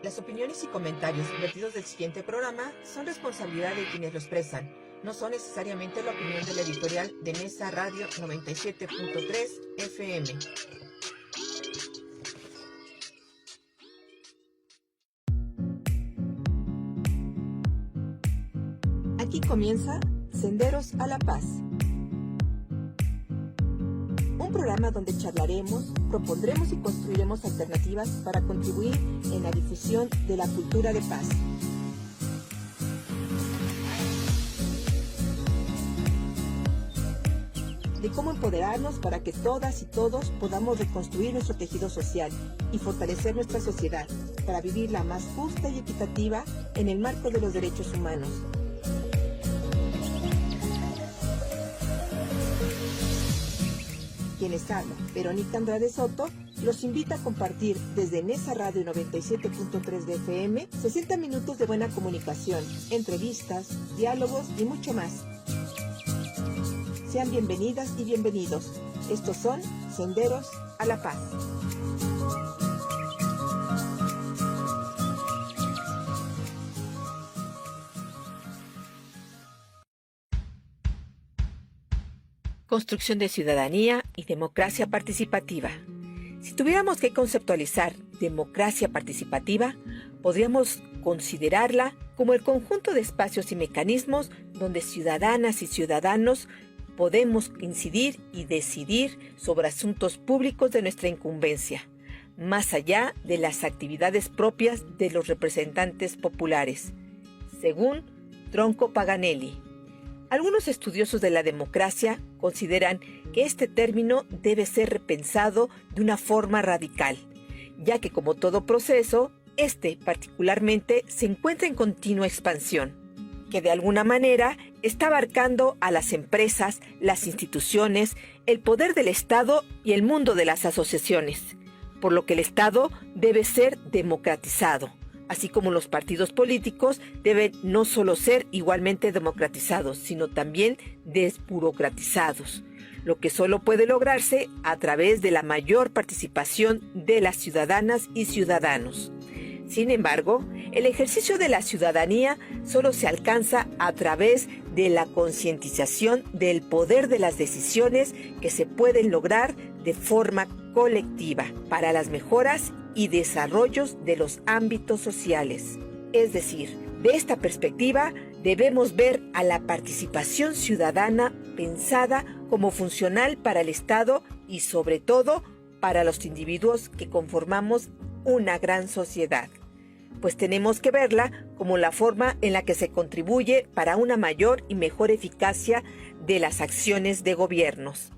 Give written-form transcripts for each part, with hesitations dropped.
Las opiniones y comentarios vertidos del siguiente programa son responsabilidad de quienes lo expresan. No son necesariamente la opinión de la editorial de Nesa Radio 97.3 FM. Aquí comienza Senderos a la Paz. Un programa donde charlaremos, propondremos y construiremos alternativas para contribuir en la difusión de la cultura de paz. De cómo empoderarnos para que todas y todos podamos reconstruir nuestro tejido social y fortalecer nuestra sociedad para vivirla más justa y equitativa en el marco de los derechos humanos. Quienes habla, Verónica Andrade Soto, los invita a compartir desde Nesa Radio 97.3 de FM 60 minutos de buena comunicación, entrevistas, diálogos y mucho más. Sean bienvenidas y bienvenidos. Estos son Senderos a la Paz. Construcción de ciudadanía y democracia participativa. Si tuviéramos que conceptualizar democracia participativa, podríamos considerarla como el conjunto de espacios y mecanismos donde ciudadanas y ciudadanos podemos incidir y decidir sobre asuntos públicos de nuestra incumbencia, más allá de las actividades propias de los representantes populares, según Tronco Paganelli. Algunos estudiosos de la democracia consideran que este término debe ser repensado de una forma radical, ya que como todo proceso, este particularmente se encuentra en continua expansión, que de alguna manera está abarcando a las empresas, las instituciones, el poder del Estado y el mundo de las asociaciones, por lo que el Estado debe ser democratizado, así como los partidos políticos deben no solo ser igualmente democratizados, sino también desburocratizados, lo que solo puede lograrse a través de la mayor participación de las ciudadanas y ciudadanos. Sin embargo, el ejercicio de la ciudadanía solo se alcanza a través de la concientización del poder de las decisiones que se pueden lograr de forma colectiva para las mejoras y desarrollos de los ámbitos sociales. Es decir, de esta perspectiva debemos ver a la participación ciudadana pensada como funcional para el Estado y sobre todo para los individuos que conformamos una gran sociedad, pues tenemos que verla como la forma en la que se contribuye para una mayor y mejor eficacia de las acciones de gobiernos.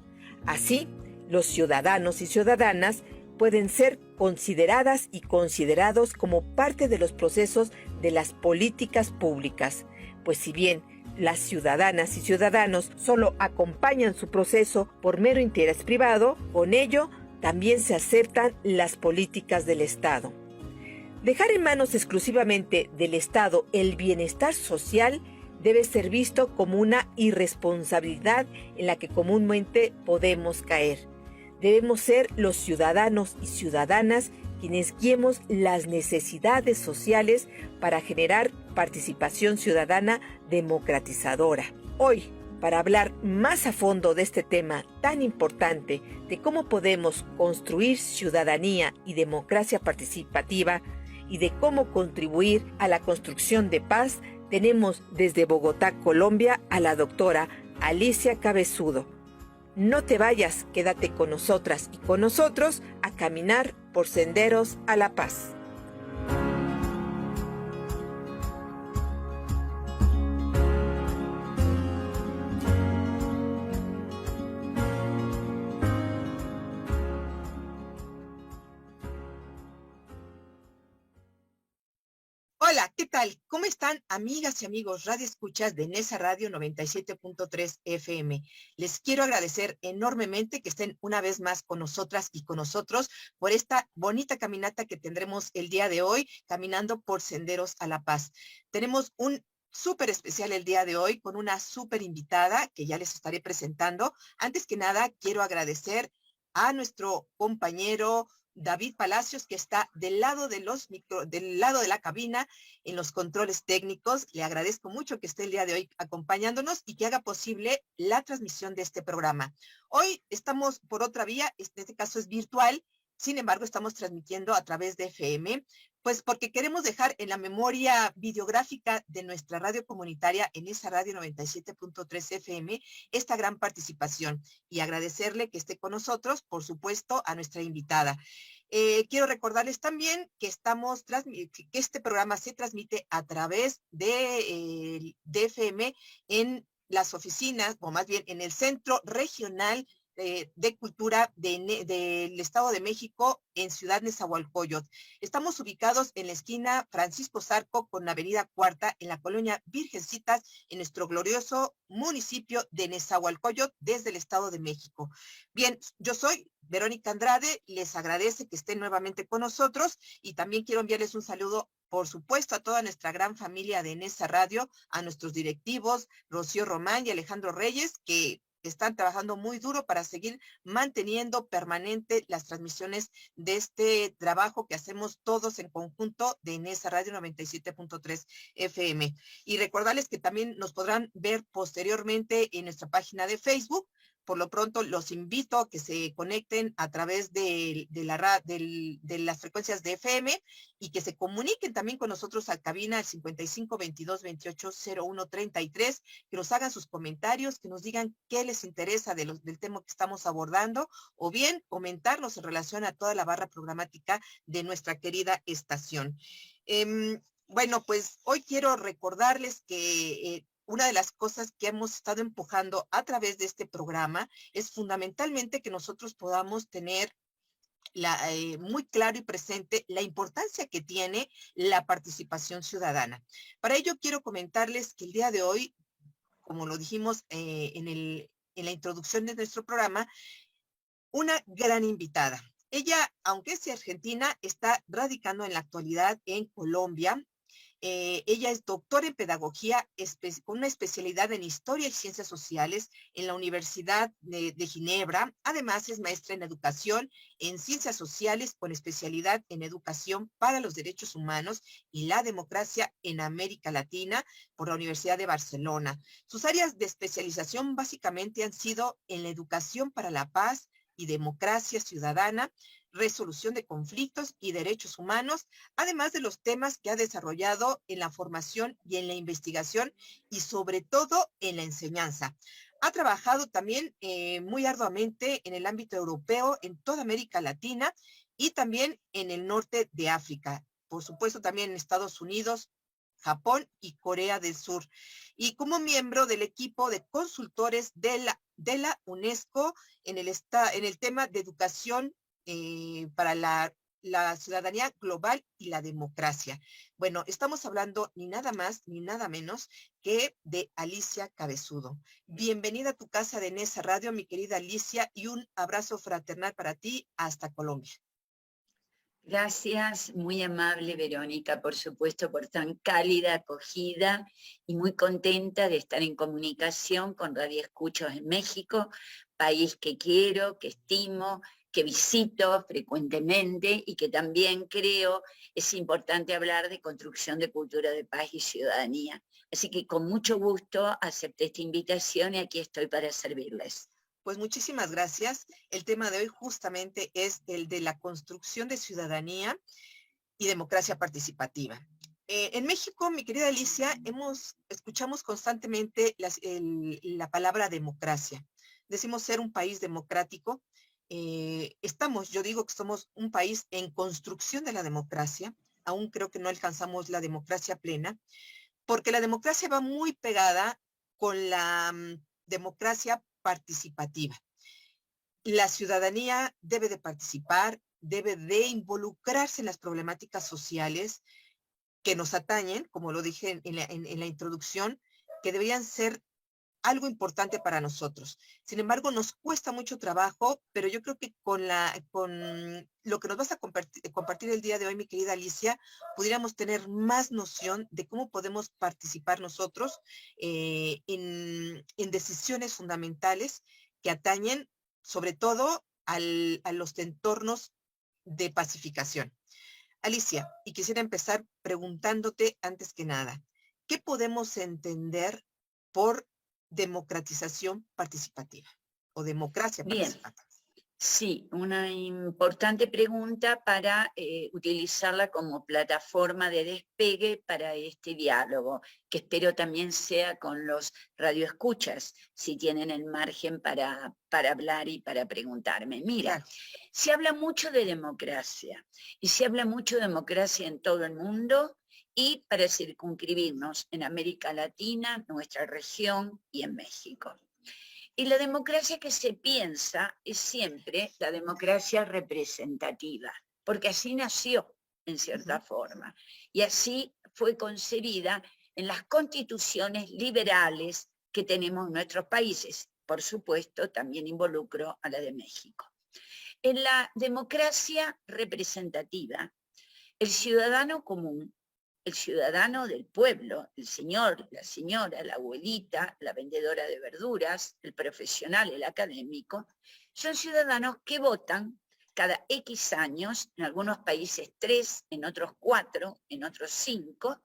Así, los ciudadanos y ciudadanas pueden ser consideradas y considerados como parte de los procesos de las políticas públicas, pues si bien las ciudadanas y ciudadanos solo acompañan su proceso por mero interés privado, con ello también se aceptan las políticas del Estado. Dejar en manos exclusivamente del Estado el bienestar social debe ser visto como una irresponsabilidad en la que comúnmente podemos caer. Debemos ser los ciudadanos y ciudadanas quienes guiemos las necesidades sociales para generar participación ciudadana democratizadora. Hoy, para hablar más a fondo de este tema tan importante de cómo podemos construir ciudadanía y democracia participativa y de cómo contribuir a la construcción de paz, tenemos desde Bogotá, Colombia, a la doctora Alicia Cabezudo. No te vayas, quédate con nosotras y con nosotros a caminar por senderos a la paz. Hola, ¿qué tal? ¿Cómo están, amigas y amigos radioescuchas de Nesa Radio 97.3 FM? Les quiero agradecer enormemente que estén una vez más con nosotras y con nosotros por esta bonita caminata que tendremos el día de hoy, caminando por Senderos a la Paz. Tenemos un súper especial el día de hoy con una súper invitada que ya les estaré presentando. Antes que nada, quiero agradecer a nuestro compañero, David Palacios, que está del lado del lado de la cabina en los controles técnicos. Le agradezco mucho que esté el día de hoy acompañándonos y que haga posible la transmisión de este programa. Hoy estamos por otra vía, en este caso es virtual. Sin embargo, estamos transmitiendo a través de FM, pues porque queremos dejar en la memoria videográfica de nuestra radio comunitaria, en esa radio 97.3 FM, esta gran participación y agradecerle que esté con nosotros, por supuesto, a nuestra invitada. Quiero recordarles también que que este programa se transmite a través de FM en las oficinas, o más bien en el Centro Regional de Cultura del Estado de México en Ciudad Nezahualcóyotl. Estamos ubicados en la esquina Francisco Zarco con la Avenida Cuarta en la colonia Virgencitas en nuestro glorioso municipio de Nezahualcóyotl desde el Estado de México. Bien, yo soy Verónica Andrade, les agradece que estén nuevamente con nosotros y también quiero enviarles un saludo por supuesto, a toda nuestra gran familia de Nesa Radio, a nuestros directivos, Rocío Román y Alejandro Reyes, que están trabajando muy duro para seguir manteniendo permanente las transmisiones de este trabajo que hacemos todos en conjunto de Nesa Radio 97.3 FM. Y recordarles que también nos podrán ver posteriormente en nuestra página de Facebook. Por lo pronto, los invito a que se conecten a través de las frecuencias de FM y que se comuniquen también con nosotros al cabina al 55 22 28 01 33, que nos hagan sus comentarios, que nos digan qué les interesa del tema que estamos abordando, o bien comentarnos en relación a toda la barra programática de nuestra querida estación. Bueno, pues hoy quiero recordarles que una de las cosas que hemos estado empujando a través de este programa es fundamentalmente que nosotros podamos tener muy claro y presente la importancia que tiene la participación ciudadana. Para ello quiero comentarles que el día de hoy, como lo dijimos en la introducción de nuestro programa, una gran invitada. Ella, aunque es argentina, está radicando en la actualidad en Colombia. Ella es doctora en pedagogía con una especialidad en historia y ciencias sociales en la Universidad de Ginebra. Además, es maestra en educación en ciencias sociales con especialidad en educación para los derechos humanos y la democracia en América Latina por la Universidad de Barcelona. Sus áreas de especialización básicamente han sido en la educación para la paz y democracia ciudadana, resolución de conflictos y derechos humanos, además de los temas que ha desarrollado en la formación y en la investigación y sobre todo en la enseñanza. Ha trabajado también muy arduamente en el ámbito europeo, en toda América Latina y también en el norte de África. Por supuesto, también en Estados Unidos, Japón y Corea del Sur. Y como miembro del equipo de consultores de la UNESCO en el tema de educación para la ciudadanía global y la democracia. Bueno, estamos hablando ni nada más ni nada menos que de Alicia Cabezudo. Bienvenida a tu casa de Nesa Radio, mi querida Alicia, y un abrazo fraternal para ti hasta Colombia. Gracias, muy amable Verónica, por supuesto, por tan cálida acogida y muy contenta de estar en comunicación con Radio Escuchos en México, país que quiero, que estimo, que visito frecuentemente y que también creo es importante hablar de construcción de cultura de paz y ciudadanía. Así que con mucho gusto acepté esta invitación y aquí estoy para servirles. Pues muchísimas gracias. El tema de hoy justamente es el de la construcción de ciudadanía y democracia participativa. En México, mi querida Alicia, escuchamos constantemente la palabra democracia. Decimos ser un país democrático. Yo digo que somos un país en construcción de la democracia. Aún creo que no alcanzamos la democracia plena, porque la democracia va muy pegada con la democracia participativa. La ciudadanía debe de participar, debe de involucrarse en las problemáticas sociales que nos atañen, como lo dije en la introducción, que deberían ser algo importante para nosotros. Sin embargo, nos cuesta mucho trabajo, pero yo creo que con lo que nos vas a compartir el día de hoy, mi querida Alicia, pudiéramos tener más noción de cómo podemos participar nosotros en decisiones fundamentales que atañen sobre todo a los entornos de pacificación. Alicia, y quisiera empezar preguntándote antes que nada, ¿qué podemos entender por democratización participativa o democracia Bien, participativa? sí, una importante pregunta para utilizarla como plataforma de despegue para este diálogo, que espero también sea con los radioescuchas, si tienen el margen para hablar y para preguntarme. Mira, Claro. se habla mucho de democracia, y se habla mucho de democracia en todo el mundo, y para circunscribirnos en América Latina, nuestra región y en México. Y la democracia que se piensa es siempre la democracia representativa, porque así nació en cierta forma, y así fue concebida en las constituciones liberales que tenemos en nuestros países. Por supuesto, también involucro a la de México. En la democracia representativa, el ciudadano común, el ciudadano del pueblo, el señor, la señora, la abuelita, la vendedora de verduras, el profesional, el académico, son ciudadanos que votan cada X años, en algunos países 3, en otros 4, en otros 5,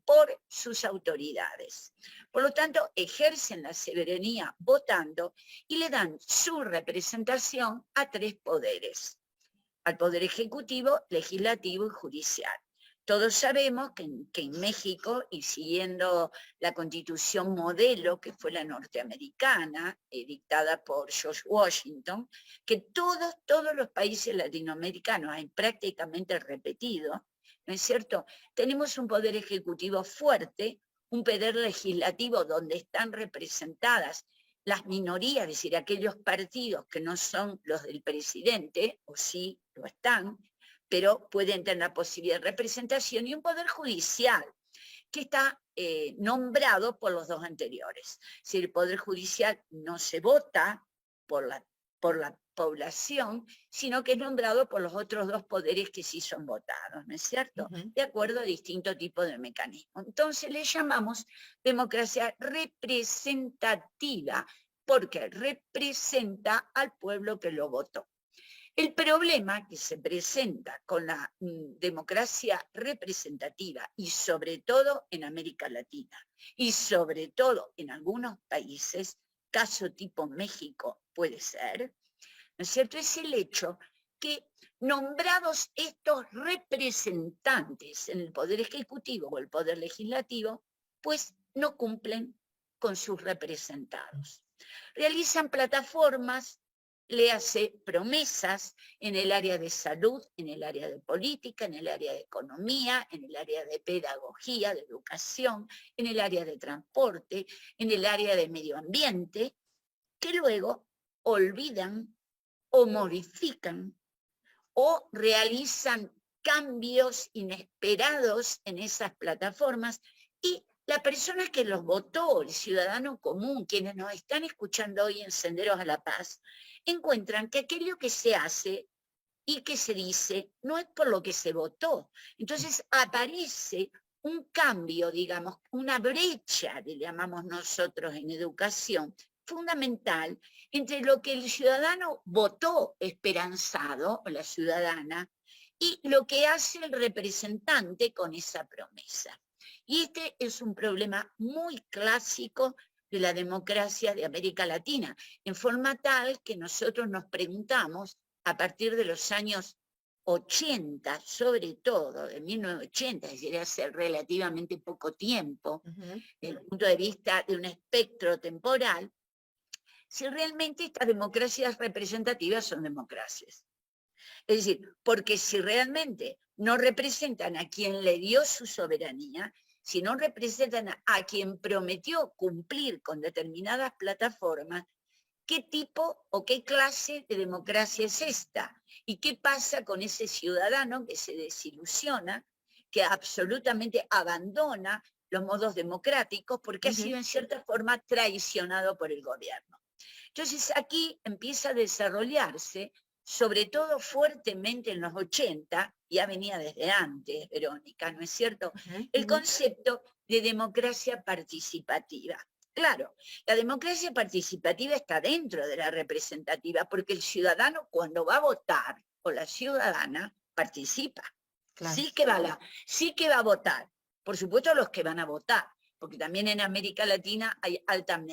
por sus autoridades. Por lo tanto, ejercen la soberanía votando y le dan su representación a 3 poderes: al Poder Ejecutivo, Legislativo y Judicial. Todos sabemos que en México, y siguiendo la constitución modelo, que fue la norteamericana, dictada por George Washington, que todos los países latinoamericanos han prácticamente repetido, ¿no es cierto? Tenemos un poder ejecutivo fuerte, un poder legislativo donde están representadas las minorías, es decir, aquellos partidos que no son los del presidente, o sí lo están, pero pueden tener la posibilidad de representación, y un poder judicial que está nombrado por los 2 anteriores. Si el poder judicial no se vota por la población, sino que es nombrado por los otros 2 poderes que sí son votados, ¿no es cierto? De acuerdo a distintos tipos de mecanismos. Entonces le llamamos democracia representativa, porque representa al pueblo que lo votó. El problema que se presenta con la democracia representativa, y sobre todo en América Latina, y sobre todo en algunos países, caso tipo México puede ser, ¿no es cierto?, es el hecho que, nombrados estos representantes en el Poder Ejecutivo o el Poder Legislativo, pues no cumplen con sus representados. Realizan plataformas, le hace promesas en el área de salud, en el área de política, en el área de economía, en el área de pedagogía, de educación, en el área de transporte, en el área de medio ambiente, que luego olvidan o modifican o realizan cambios inesperados en esas plataformas, y la persona que los votó, el ciudadano común, quienes nos están escuchando hoy en Senderos a la Paz, encuentran que aquello que se hace y que se dice no es por lo que se votó. Entonces aparece un cambio, digamos, una brecha, le llamamos nosotros en educación, fundamental entre lo que el ciudadano votó esperanzado, o la ciudadana, y lo que hace el representante con esa promesa. Y este es un problema muy clásico de la democracia de América Latina, en forma tal que nosotros nos preguntamos, a partir de los años 80, sobre todo, de 1980, es decir, hace relativamente poco tiempo, desde el punto de vista de un espectro temporal, si realmente estas democracias representativas son democracias. Es decir, porque si realmente no representan a quien le dio su soberanía, si no representan a quien prometió cumplir con determinadas plataformas, ¿qué tipo o qué clase de democracia es esta? ¿Y qué pasa con ese ciudadano que se desilusiona, que absolutamente abandona los modos democráticos porque ha sido en cierta forma traicionado por el gobierno? Entonces aquí empieza a desarrollarse, sobre todo fuertemente en los 80, ya venía desde antes, Verónica, ¿no es cierto?, el concepto de democracia participativa. Claro, la democracia participativa está dentro de la representativa, porque el ciudadano, cuando va a votar o la ciudadana participa. Claro. Sí que va a votar. Por supuesto los que van a votar, porque también en América Latina hay alta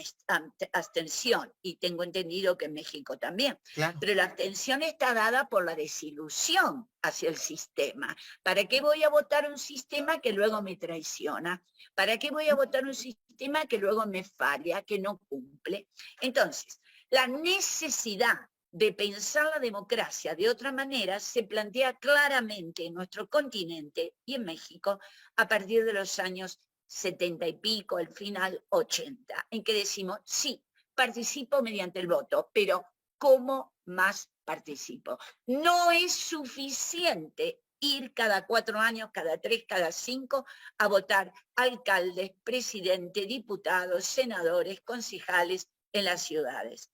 abstención, y tengo entendido que en México también. Claro. Pero la abstención está dada por la desilusión hacia el sistema. ¿Para qué voy a votar un sistema que luego me traiciona? ¿Para qué voy a votar un sistema que luego me falla, que no cumple? Entonces, la necesidad de pensar la democracia de otra manera se plantea claramente en nuestro continente y en México a partir de los años 70 y pico, al final 80, en que decimos, sí, participo mediante el voto, pero ¿cómo más participo? No es suficiente ir cada 4 años, cada 3, cada 5, a votar alcaldes, presidentes, diputados, senadores, concejales en las ciudades.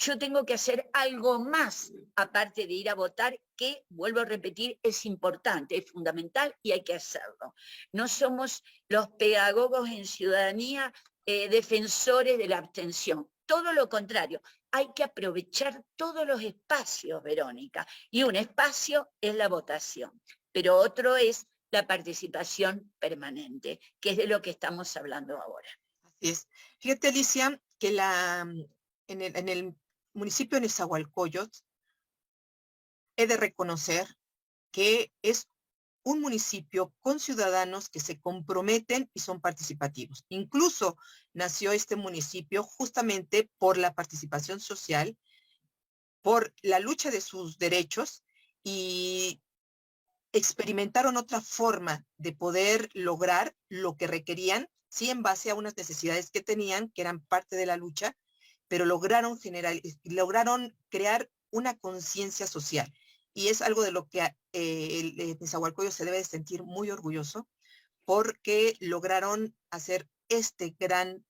Yo tengo que hacer algo más, aparte de ir a votar, que, vuelvo a repetir, es importante, es fundamental y hay que hacerlo. No somos los pedagogos en ciudadanía defensores de la abstención. Todo lo contrario, hay que aprovechar todos los espacios, Verónica, y un espacio es la votación, pero otro es la participación permanente, que es de lo que estamos hablando ahora. Así es. Fíjate, Alicia, que en el municipio de Nezahualcóyotl he de reconocer que es un municipio con ciudadanos que se comprometen y son participativos. Incluso nació este municipio justamente por la participación social, por la lucha de sus derechos, y experimentaron otra forma de poder lograr lo que requerían, sí, en base a unas necesidades que tenían, que eran parte de la lucha, pero lograron crear una conciencia social. Y es algo de lo que el Nezahualcóyotl se debe de sentir muy orgulloso, porque lograron hacer este gran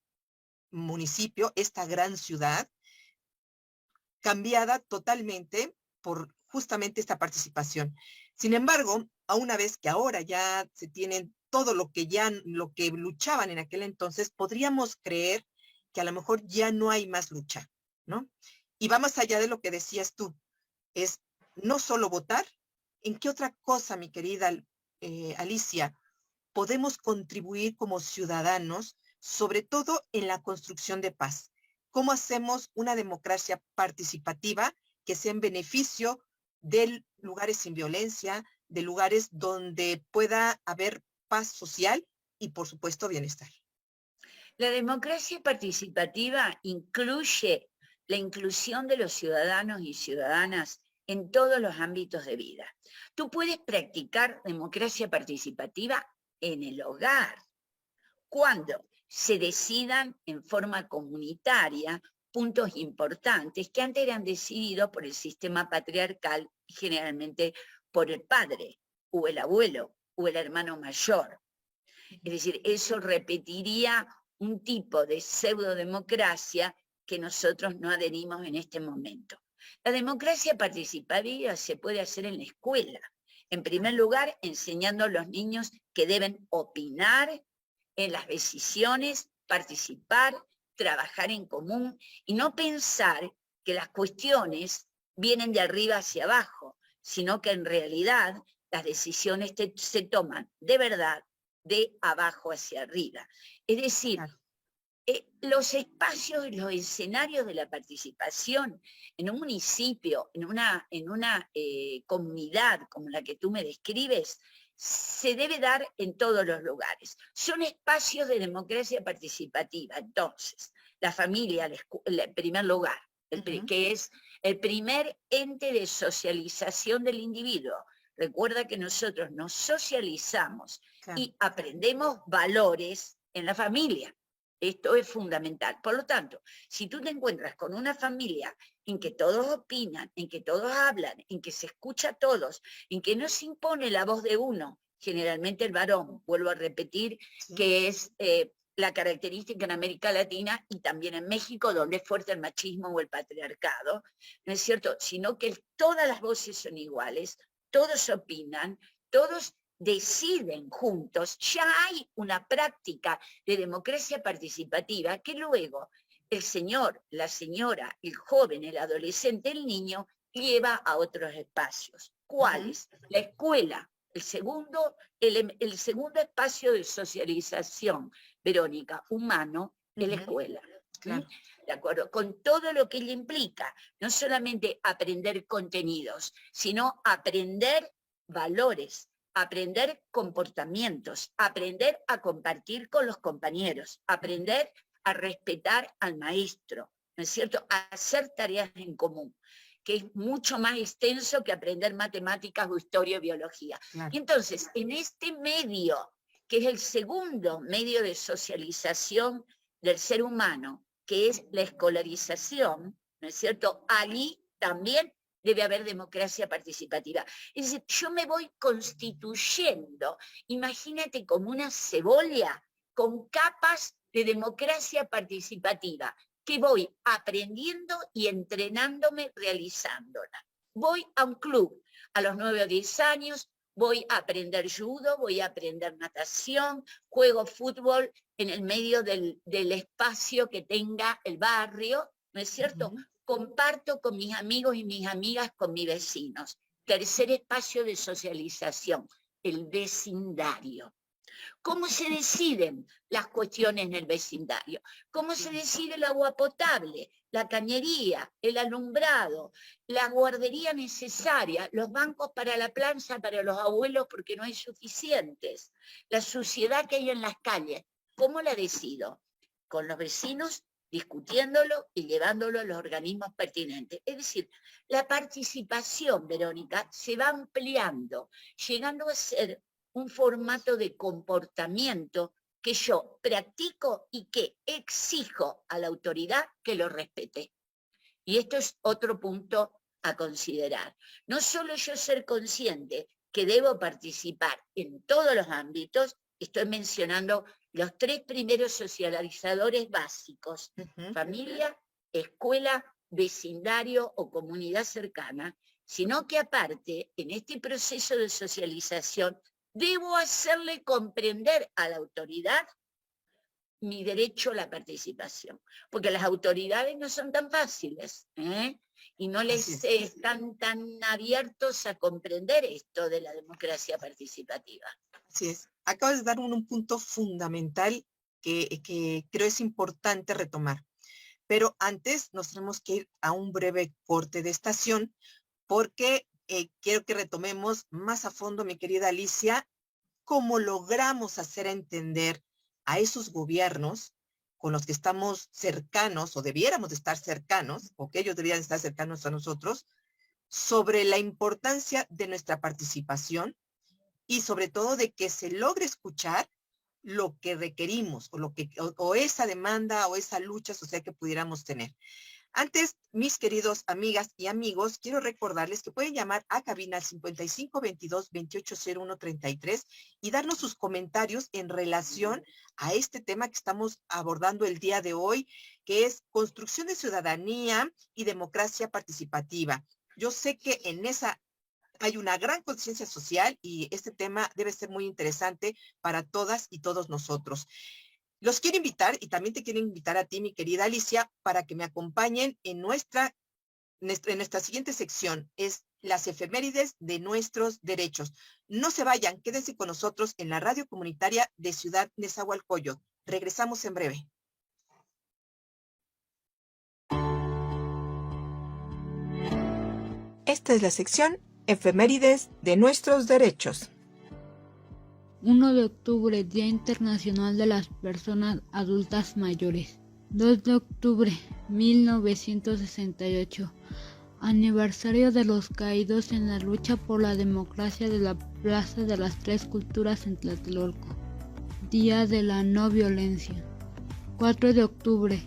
municipio, esta gran ciudad, cambiada totalmente por justamente esta participación. Sin embargo, a una vez que ahora ya se tienen todo lo que luchaban en aquel entonces, podríamos creer que a lo mejor ya no hay más lucha, ¿no? Y va más allá de lo que decías tú, es no solo votar. ¿En qué otra cosa, mi querida Alicia, podemos contribuir como ciudadanos, sobre todo en la construcción de paz? ¿Cómo hacemos una democracia participativa que sea en beneficio de lugares sin violencia, de lugares donde pueda haber paz social y, por supuesto, bienestar? La democracia participativa incluye la inclusión de los ciudadanos y ciudadanas en todos los ámbitos de vida. Tú puedes practicar democracia participativa en el hogar, cuando se decidan en forma comunitaria puntos importantes que antes eran decididos por el sistema patriarcal, generalmente por el padre, o el abuelo, o el hermano mayor. Es decir, eso repetiría un tipo de pseudodemocracia que nosotros no adherimos en este momento. La democracia participativa se puede hacer en la escuela. En primer lugar, enseñando a los niños que deben opinar en las decisiones, participar, trabajar en común y no pensar que las cuestiones vienen de arriba hacia abajo, sino que en realidad las decisiones se toman de verdad de abajo hacia arriba. Es decir, claro, los espacios, los escenarios de la participación en un municipio, en una comunidad como la que tú me describes, se debe dar en todos los lugares. Son espacios de democracia participativa. Entonces, la familia, en primer lugar, que es el primer ente de socialización del individuo. Recuerda que nosotros nos socializamos, claro, y aprendemos valores en la familia. Esto es fundamental. Por lo tanto, si tú te encuentras con una familia en que todos opinan, en que todos hablan, en que se escucha a todos, en que no se impone la voz de uno, generalmente el varón, vuelvo a repetir, sí, que es la característica en América Latina y también en México, donde es fuerte el machismo o el patriarcado, ¿no es cierto? Sino que todas las voces son iguales, todos opinan, todos deciden juntos. Ya hay una práctica de democracia participativa que luego el señor, la señora, el joven, el adolescente, el niño lleva a otros espacios. ¿Cuáles? La escuela, el segundo espacio de socialización, Verónica, humano, es la escuela. Claro. ¿De acuerdo? Con todo lo que ella implica, no solamente aprender contenidos, sino aprender valores, aprender comportamientos, aprender a compartir con los compañeros, aprender a respetar al maestro, ¿no es cierto? A hacer tareas en común, que es mucho más extenso que aprender matemáticas o historia o biología. Claro. Y entonces, en este medio, que es el segundo medio de socialización del ser humano, que es la escolarización, ¿no es cierto? Allí también debe haber democracia participativa. Es decir, yo me voy constituyendo, imagínate como una cebolla con capas de democracia participativa, que voy aprendiendo y entrenándome realizándola. Voy a un club a los 9 o 10 años, voy a aprender judo, voy a aprender natación, juego fútbol en el medio del espacio que tenga el barrio, ¿no es cierto? Comparto con mis amigos y mis amigas, con mis vecinos. Tercer espacio de socialización, el vecindario. ¿Cómo se deciden las cuestiones en el vecindario? ¿Cómo se decide el agua potable, la cañería, el alumbrado, la guardería necesaria, los bancos para la plancha para los abuelos porque no hay suficientes, la suciedad que hay en las calles? ¿Cómo la decido? Con los vecinos, discutiéndolo y llevándolo a los organismos pertinentes. Es decir, la participación, Verónica, se va ampliando, llegando a ser un formato de comportamiento que yo practico y que exijo a la autoridad que lo respete. Y esto es otro punto a considerar. No solo yo ser consciente que debo participar en todos los ámbitos, estoy mencionando los 3 primeros socializadores básicos, familia, escuela, vecindario o comunidad cercana, sino que aparte, en este proceso de socialización, debo hacerle comprender a la autoridad mi derecho a la participación, porque las autoridades no son tan fáciles, y no les están tan abiertos a comprender esto de la democracia participativa. Así es. Acabas de dar un punto fundamental que creo es importante retomar. Pero antes nos tenemos que ir a un breve corte de estación porque quiero que retomemos más a fondo, mi querida Alicia, cómo logramos hacer entender a esos gobiernos con los que estamos cercanos o debiéramos de estar cercanos, o que ellos deberían estar cercanos a nosotros, sobre la importancia de nuestra participación y sobre todo de que se logre escuchar lo que requerimos o esa demanda o esa lucha social que pudiéramos tener. Antes, mis queridos amigas y amigos, quiero recordarles que pueden llamar a cabina al 5522-280133 y darnos sus comentarios en relación a este tema que estamos abordando el día de hoy, que es construcción de ciudadanía y democracia participativa. Yo sé que en esa hay una gran conciencia social y este tema debe ser muy interesante para todas y todos nosotros. Los quiero invitar, y también te quiero invitar a ti, mi querida Alicia, para que me acompañen en nuestra siguiente sección, es las efemérides de nuestros derechos. No se vayan, quédense con nosotros en la radio comunitaria de Ciudad Nezahualcóyotl. Regresamos en breve. Esta es la sección Efemérides de nuestros derechos. 1 de octubre, Día Internacional de las Personas Adultas Mayores. 2 de octubre, 1968. Aniversario de los caídos en la lucha por la democracia de la Plaza de las Tres Culturas en Tlatelolco. Día de la No Violencia. 4 de octubre,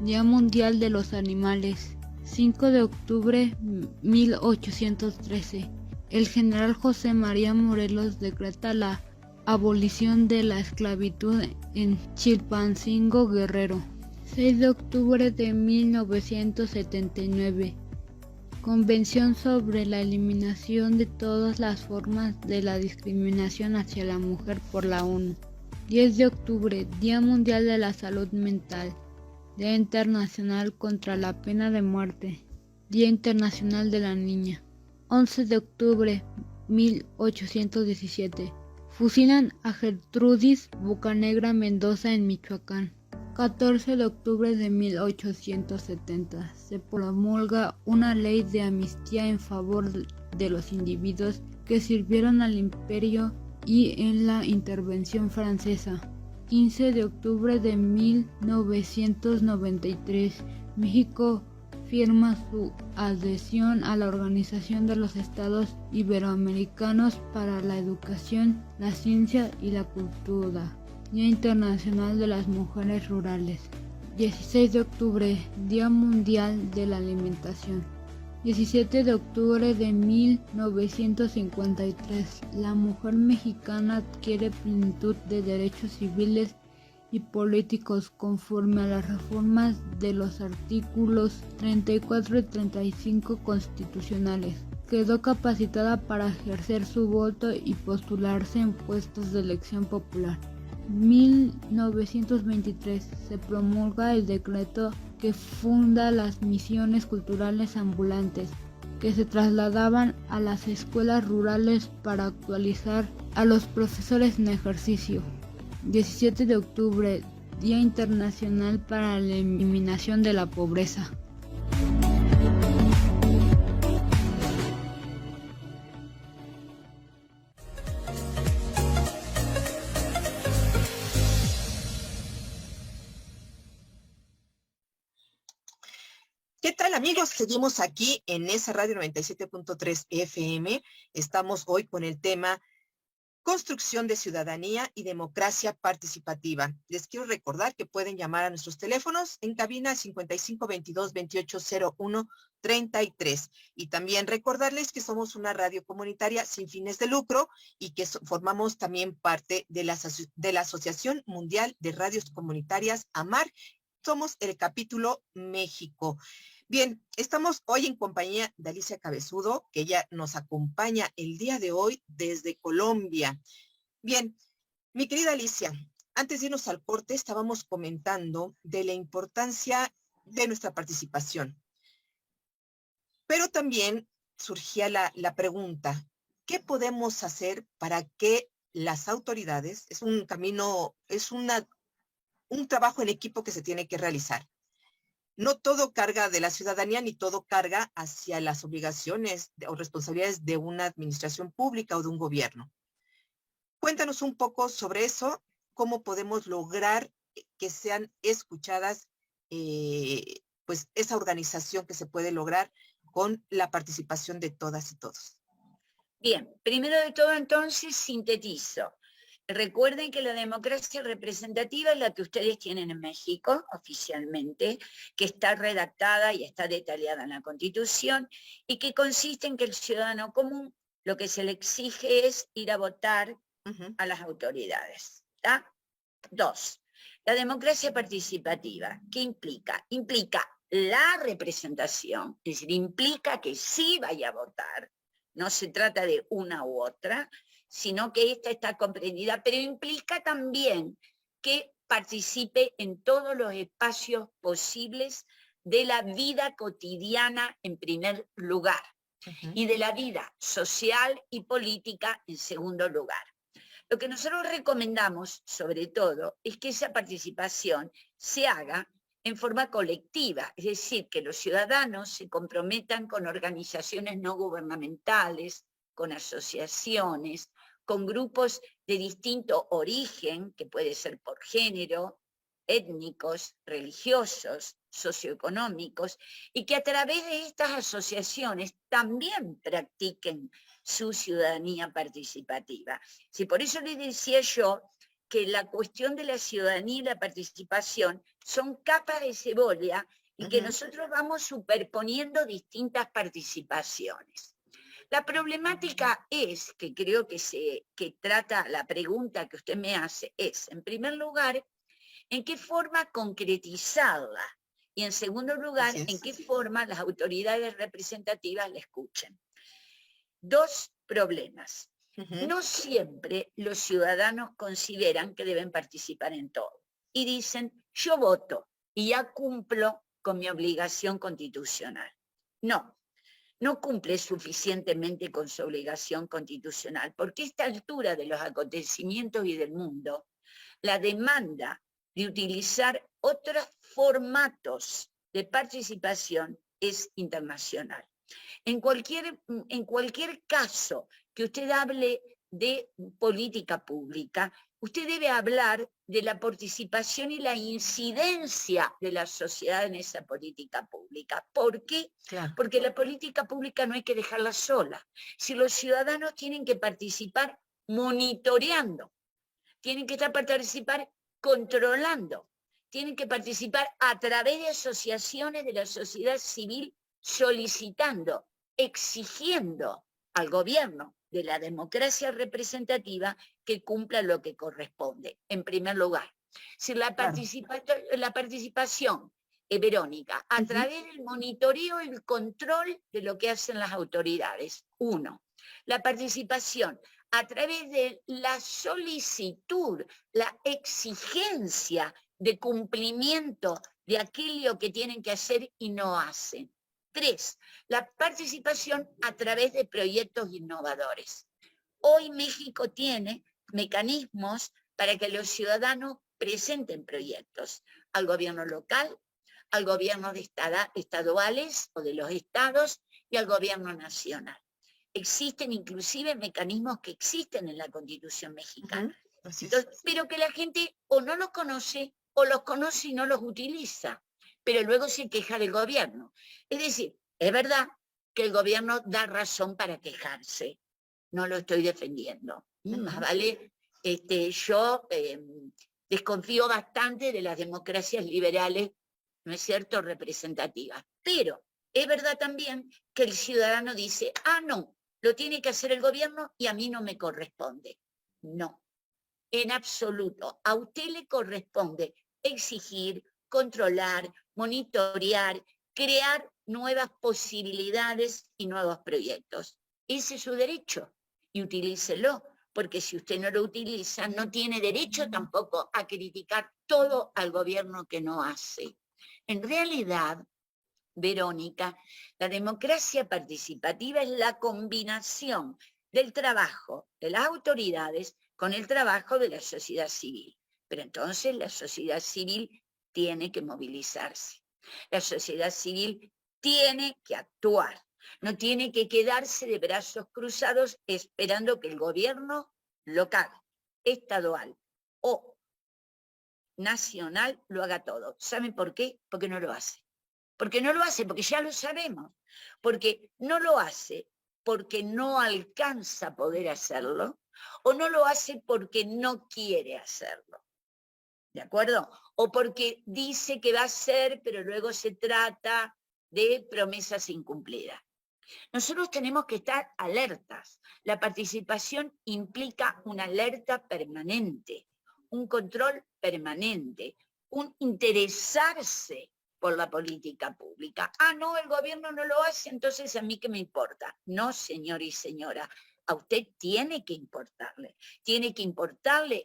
Día Mundial de los Animales. 5 de octubre, 1813. El general José María Morelos decreta la abolición de la esclavitud en Chilpancingo, Guerrero. 6 de octubre de 1979. Convención sobre la eliminación de todas las formas de la discriminación hacia la mujer por la ONU. 10 de octubre, Día Mundial de la Salud Mental. Día Internacional contra la Pena de Muerte. Día Internacional de la Niña. 11 de octubre 1817. Fusilan a Gertrudis Bocanegra Mendoza en Michoacán. 14 de octubre de 1870. Se promulga una ley de amnistía en favor de los individuos que sirvieron al imperio y en la intervención francesa. 15 de octubre de 1993. México firma su adhesión a la Organización de los Estados Iberoamericanos para la Educación, la Ciencia y la Cultura. Día Internacional de las Mujeres Rurales. 16 de octubre, Día Mundial de la Alimentación. 17 de octubre de 1953, la mujer mexicana adquiere plenitud de derechos civiles y políticos conforme a las reformas de los artículos 34 y 35 constitucionales. Quedó capacitada para ejercer su voto y postularse en puestos de elección popular. 1923 se promulga el decreto que funda las misiones culturales ambulantes, que se trasladaban a las escuelas rurales para actualizar a los profesores en ejercicio. 17 de octubre, Día Internacional para la Eliminación de la Pobreza. ¿Qué tal, amigos? Seguimos aquí en esa radio 97.3 FM. Estamos hoy con el tema Construcción de Ciudadanía y Democracia Participativa. Les quiero recordar que pueden llamar a nuestros teléfonos en cabina 5522-2801-33. Y también recordarles que somos una radio comunitaria sin fines de lucro y que formamos también parte de la Asociación Mundial de Radios Comunitarias, AMAR. Somos el capítulo México. Bien, estamos hoy en compañía de Alicia Cabezudo, que ella nos acompaña el día de hoy desde Colombia. Bien, mi querida Alicia, antes de irnos al corte estábamos comentando de la importancia de nuestra participación. Pero también surgía la pregunta, ¿qué podemos hacer para que las autoridades, es un camino, es un trabajo en equipo que se tiene que realizar? No todo carga de la ciudadanía ni todo carga hacia las obligaciones o responsabilidades de una administración pública o de un gobierno. Cuéntanos un poco sobre eso, cómo podemos lograr que sean escuchadas, pues esa organización que se puede lograr con la participación de todas y todos. Bien, primero de todo entonces sintetizo. Recuerden que la democracia representativa es la que ustedes tienen en México oficialmente, que está redactada y está detallada en la Constitución y que consiste en que el ciudadano común lo que se le exige es ir a votar a las autoridades. ¿Tá? 2. La democracia participativa, ¿qué implica? Implica la representación, es decir, implica que sí vaya a votar, no se trata de una u otra, sino que esta está comprendida, pero implica también que participe en todos los espacios posibles de la vida cotidiana en primer lugar, y de la vida social y política en segundo lugar. Lo que nosotros recomendamos, sobre todo, es que esa participación se haga en forma colectiva, es decir, que los ciudadanos se comprometan con organizaciones no gubernamentales, con asociaciones, con grupos de distinto origen, que puede ser por género, étnicos, religiosos, socioeconómicos, y que a través de estas asociaciones también practiquen su ciudadanía participativa. Sí, por eso les decía yo que la cuestión de la ciudadanía y la participación son capas de cebolla y que nosotros vamos superponiendo distintas participaciones. La problemática es, que creo que trata la pregunta que usted me hace, es, en primer lugar, ¿en qué forma concretizarla? Y en segundo lugar, ¿en qué forma las autoridades representativas la escuchen? Dos problemas. No siempre los ciudadanos consideran que deben participar en todo. Y dicen, yo voto y ya cumplo con mi obligación constitucional. no cumple suficientemente con su obligación constitucional, porque a esta altura de los acontecimientos y del mundo, la demanda de utilizar otros formatos de participación es internacional. En cualquier caso que usted hable de política pública, usted debe hablar de la participación y la incidencia de la sociedad en esa política pública. ¿Por qué? Claro. Porque la política pública no hay que dejarla sola. Si los ciudadanos tienen que participar monitoreando, tienen que participar controlando, tienen que participar a través de asociaciones de la sociedad civil solicitando, exigiendo al gobierno de la democracia representativa que cumpla lo que corresponde. En primer lugar, si la participación, Verónica, a través del monitoreo y el control de lo que hacen las autoridades. Uno, la participación a través de la solicitud, la exigencia de cumplimiento de aquello que tienen que hacer y no hacen. 3, la participación a través de proyectos innovadores. Hoy México tiene mecanismos para que los ciudadanos presenten proyectos al gobierno local, al gobierno estaduales o de los estados y al gobierno nacional. Existen inclusive mecanismos que existen en la Constitución mexicana, pero que la gente o no los conoce o los conoce y no los utiliza, pero luego se queja del gobierno. Es decir, es verdad que el gobierno da razón para quejarse, no lo estoy defendiendo. Más vale, yo desconfío bastante de las democracias liberales, ¿no es cierto?, representativas. Pero es verdad también que el ciudadano dice, no, lo tiene que hacer el gobierno y a mí no me corresponde. No, en absoluto. A usted le corresponde exigir, controlar, monitorear, crear nuevas posibilidades y nuevos proyectos. Ese es su derecho y utilícelo, porque si usted no lo utiliza, no tiene derecho tampoco a criticar todo al gobierno que no hace. En realidad, Verónica, la democracia participativa es la combinación del trabajo de las autoridades con el trabajo de la sociedad civil. Pero entonces la sociedad civil tiene que movilizarse. La sociedad civil tiene que actuar. No tiene que quedarse de brazos cruzados esperando que el gobierno local, estadual o nacional lo haga todo. ¿Saben por qué? Porque no lo hace. Porque no lo hace, porque ya lo sabemos. Porque no lo hace porque no alcanza a poder hacerlo, o no lo hace porque no quiere hacerlo. ¿De acuerdo? O porque dice que va a hacer, pero luego se trata de promesas incumplidas. Nosotros tenemos que estar alertas. La participación implica una alerta permanente, un control permanente, un interesarse por la política pública. No, el gobierno no lo hace, entonces a mí qué me importa. No, señor y señora, a usted tiene que importarle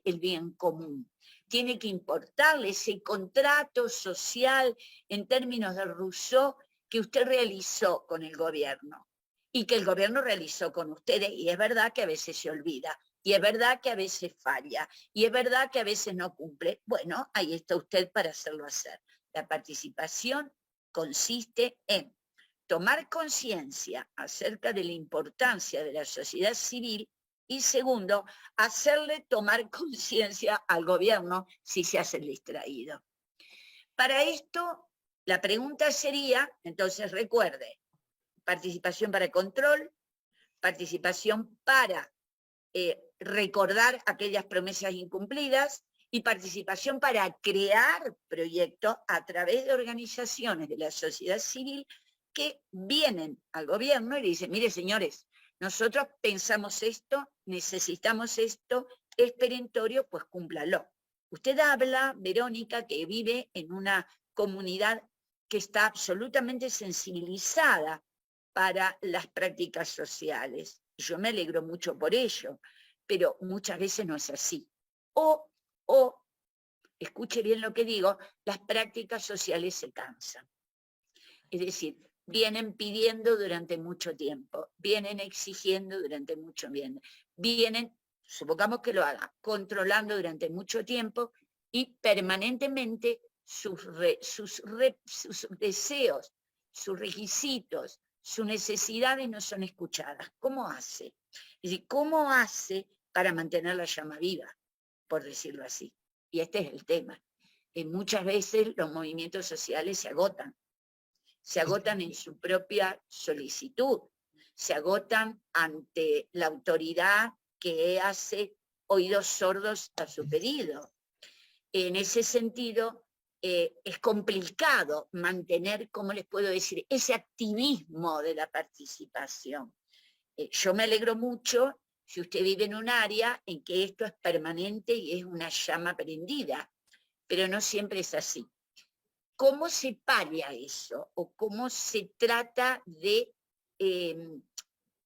el bien común, tiene que importarle ese contrato social en términos de Rousseau que usted realizó con el gobierno y que el gobierno realizó con ustedes, y es verdad que a veces se olvida, y es verdad que a veces falla, y es verdad que a veces no cumple. Bueno, ahí está usted para hacerlo hacer. La participación consiste en tomar conciencia acerca de la importancia de la sociedad civil y, segundo, hacerle tomar conciencia al gobierno si se hace el distraído. Para esto, la pregunta sería, entonces recuerde, participación para control, participación para recordar aquellas promesas incumplidas, y participación para crear proyectos a través de organizaciones de la sociedad civil que vienen al gobierno y le dicen, mire señores, nosotros pensamos esto, necesitamos esto, es perentorio, pues cúmplalo. Usted habla, Verónica, que vive en una comunidad que está absolutamente sensibilizada para las prácticas sociales. Yo me alegro mucho por ello, pero muchas veces no es así. O, escuche bien lo que digo, las prácticas sociales se cansan. Es decir, vienen pidiendo durante mucho tiempo, vienen exigiendo durante mucho tiempo, vienen, supongamos que lo haga, controlando durante mucho tiempo y permanentemente sus deseos, sus requisitos, sus necesidades no son escuchadas. ¿Cómo hace? Es decir, ¿cómo hace para mantener la llama viva, por decirlo así? Y este es el tema. Muchas veces los movimientos sociales se agotan en su propia solicitud, se agotan ante la autoridad que hace oídos sordos a su pedido. En ese sentido, es complicado mantener, ¿cómo les puedo decir?, ese activismo de la participación. Yo me alegro mucho si usted vive en un área en que esto es permanente y es una llama prendida, pero no siempre es así. ¿Cómo se palla eso? ¿O cómo se trata de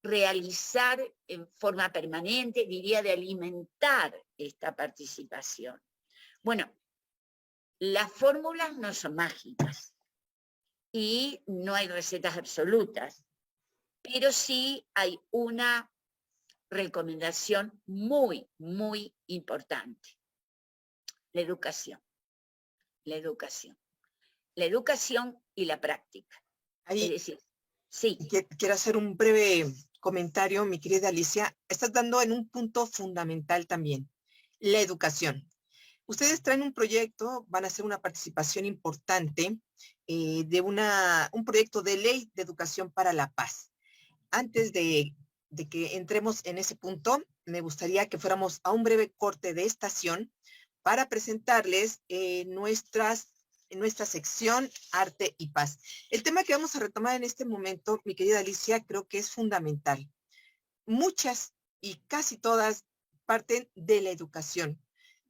realizar en forma permanente, diría, de alimentar esta participación? Bueno, las fórmulas no son mágicas y no hay recetas absolutas, pero sí hay una recomendación muy, muy importante. La educación. La educación. La educación y la práctica. Ahí, es decir, sí. Quiero hacer un breve comentario, mi querida Alicia. Estás dando en un punto fundamental también, la educación. Ustedes traen un proyecto, van a hacer una participación importante de un proyecto de ley de educación para la paz. Antes de que entremos en ese punto, me gustaría que fuéramos a un breve corte de estación para presentarles nuestra sección Arte y Paz. El tema que vamos a retomar en este momento, mi querida Alicia, creo que es fundamental. Muchas y casi todas parten de la educación,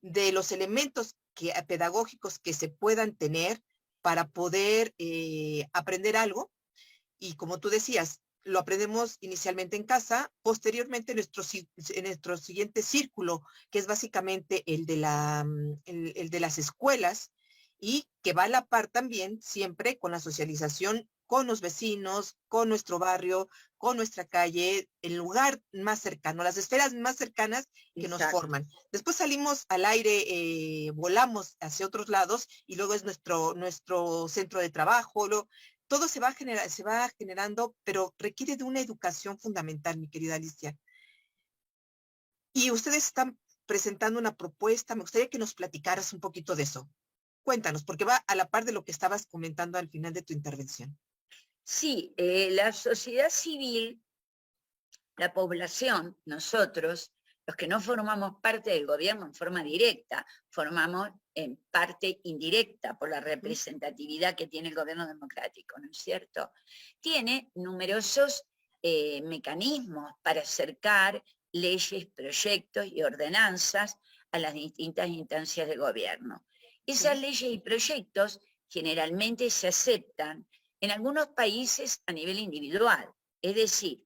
de los elementos pedagógicos que se puedan tener para poder aprender algo. Y como tú decías, lo aprendemos inicialmente en casa, posteriormente en nuestro siguiente círculo, que es básicamente el de las escuelas, y que va a la par también siempre con la socialización con los vecinos, con nuestro barrio, con nuestra calle, el lugar más cercano, las esferas más cercanas que nos forman. Después salimos al aire, volamos hacia otros lados y luego es nuestro centro de trabajo, todo se va generando, pero requiere de una educación fundamental, mi querida Alicia. Y ustedes están presentando una propuesta, me gustaría que nos platicaras un poquito de eso. Cuéntanos, porque va a la par de lo que estabas comentando al final de tu intervención. Sí, la sociedad civil, la población, nosotros, los que no formamos parte del gobierno en forma directa, formamos en parte indirecta por la representatividad que tiene el gobierno democrático, ¿no es cierto? Tiene numerosos mecanismos para acercar leyes, proyectos y ordenanzas a las distintas instancias de gobierno. Esas leyes y proyectos generalmente se aceptan en algunos países a nivel individual, es decir,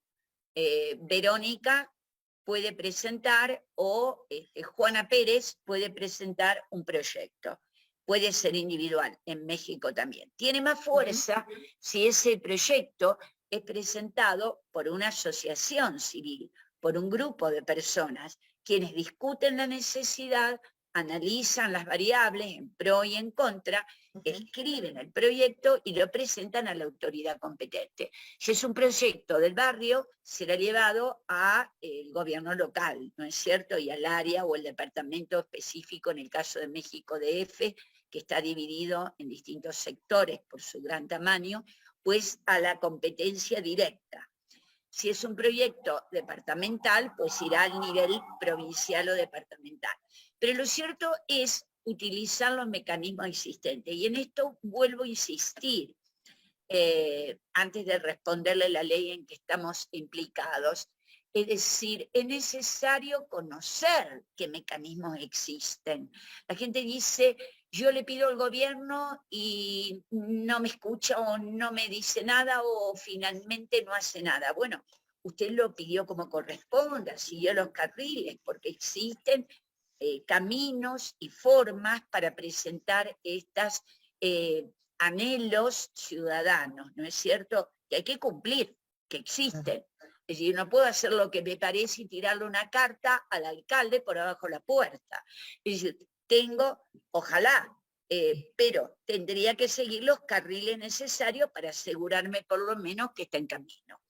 Verónica puede presentar o Juana Pérez puede presentar un proyecto. Puede ser individual, en México también. Tiene más fuerza si ese proyecto es presentado por una asociación civil, por un grupo de personas, quienes discuten la necesidad, analizan las variables en pro y en contra, escriben el proyecto y lo presentan a la autoridad competente. Si es un proyecto del barrio, será llevado al gobierno local, ¿no es cierto? Y al área o el departamento específico, en el caso de México DF, que está dividido en distintos sectores por su gran tamaño, pues a la competencia directa. Si es un proyecto departamental, pues irá al nivel provincial o departamental. Pero lo cierto es utilizar los mecanismos existentes. Y en esto vuelvo a insistir, antes de responderle la ley en que estamos implicados. Es decir, es necesario conocer qué mecanismos existen. La gente dice, yo le pido al gobierno y no me escucha o no me dice nada o finalmente no hace nada. Bueno, usted lo pidió como corresponda, siguió los carriles, porque existen caminos y formas para presentar estas anhelos ciudadanos, ¿no es cierto? que hay que cumplir, que existen. Es decir, no puedo hacer lo que me parece y tirarle una carta al alcalde por abajo de la puerta. Es decir, ojalá, pero tendría que seguir los carriles necesarios para asegurarme por lo menos que está en camino.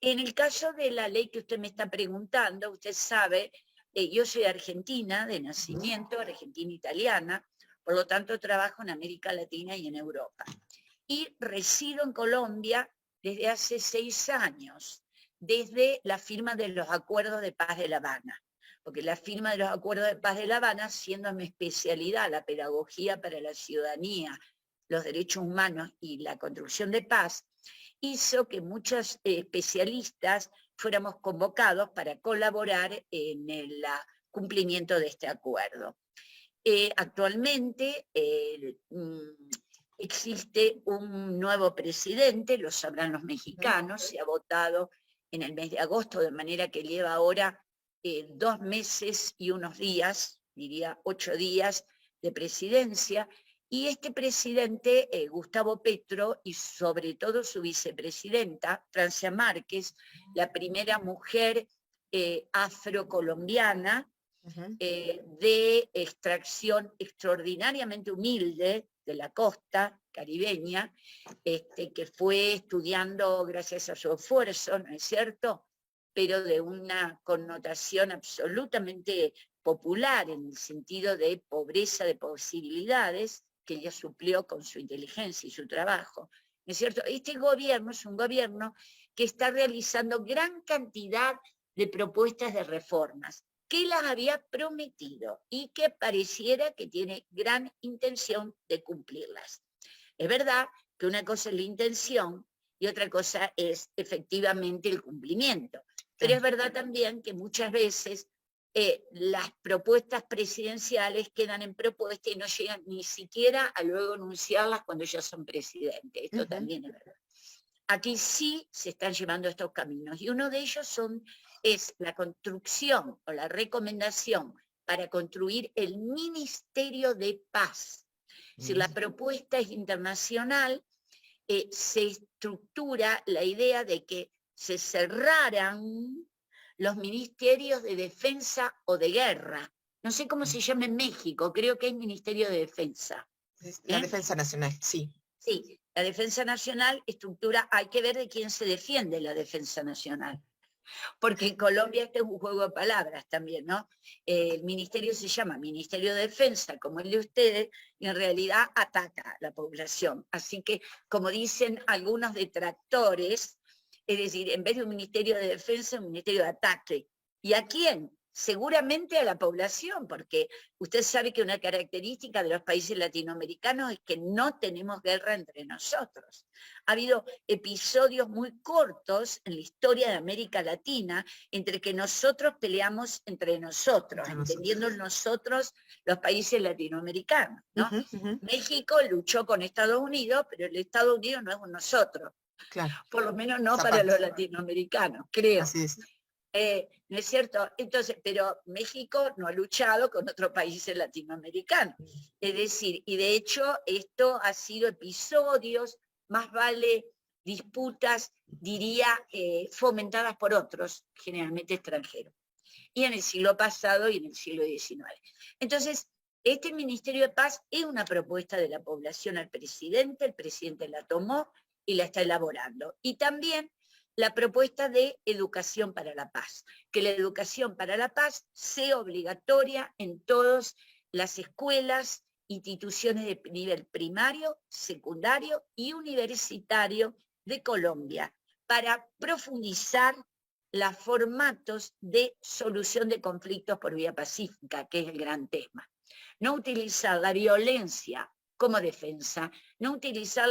En el caso de la ley que usted me está preguntando, usted sabe, yo soy argentina de nacimiento, argentina-italiana, por lo tanto trabajo en América Latina y en Europa. Y resido en Colombia desde hace 6 años, desde la firma de los Acuerdos de Paz de La Habana. Porque la firma de los Acuerdos de Paz de La Habana, siendo mi especialidad la pedagogía para la ciudadanía, los derechos humanos y la construcción de paz, hizo que muchos especialistas fuéramos convocados para colaborar en el cumplimiento de este acuerdo. Actualmente existe un nuevo presidente, lo sabrán los mexicanos, se ha votado en el mes de agosto, de manera que lleva ahora 2 meses y unos días, diría 8 días de presidencia, y este presidente, Gustavo Petro, y sobre todo su vicepresidenta, Francia Márquez, la primera mujer afrocolombiana de extracción extraordinariamente humilde de la costa caribeña, que fue estudiando gracias a su esfuerzo, ¿no es cierto?, pero de una connotación absolutamente popular en el sentido de pobreza de posibilidades, que ella suplió con su inteligencia y su trabajo, ¿no es cierto? Este gobierno es un gobierno que está realizando gran cantidad de propuestas de reformas, que las había prometido y que pareciera que tiene gran intención de cumplirlas. Es verdad que una cosa es la intención y otra cosa es efectivamente el cumplimiento, pero es verdad también que muchas veces las propuestas presidenciales quedan en propuesta y no llegan ni siquiera a luego anunciarlas cuando ya son presidentes. Esto también es verdad. Aquí sí se están llevando estos caminos y uno de ellos es la construcción o la recomendación para construir el Ministerio de Paz. Si la propuesta es internacional, se estructura la idea de que se cerraran los ministerios de defensa o de guerra. No sé cómo se llama en México, creo que hay Ministerio de Defensa. La Defensa Nacional, sí. Sí, la Defensa Nacional estructura, hay que ver de quién se defiende la Defensa Nacional. Porque en Colombia este es un juego de palabras también, ¿no? El ministerio se llama Ministerio de Defensa, como el de ustedes, y en realidad ataca a la población. Así que, como dicen algunos detractores, es decir, en vez de un Ministerio de Defensa, un Ministerio de Ataque. ¿Y a quién? Seguramente a la población, porque usted sabe que una característica de los países latinoamericanos es que no tenemos guerra entre nosotros. Ha habido episodios muy cortos en la historia de América Latina entre que nosotros peleamos entre nosotros, entendiendo nosotros los países latinoamericanos, ¿no? México luchó con Estados Unidos, pero el Estados Unidos no es un nosotros. Claro. Por lo menos no para los latinoamericanos, creo. Así es. ¿No es cierto? Entonces, pero México no ha luchado con otros países latinoamericanos. Es decir, y de hecho esto ha sido episodios, más vale disputas, diría, fomentadas por otros, generalmente extranjeros. Y en el siglo pasado y en el siglo XIX. Entonces, este Ministerio de Paz es una propuesta de la población al presidente, el presidente la tomó y la está elaborando. Y también la propuesta de educación para la paz, que la educación para la paz sea obligatoria en todas las escuelas, instituciones de nivel primario, secundario y universitario de Colombia, para profundizar los formatos de solución de conflictos por vía pacífica, que es el gran tema. No utilizar la violencia como defensa, no utilizar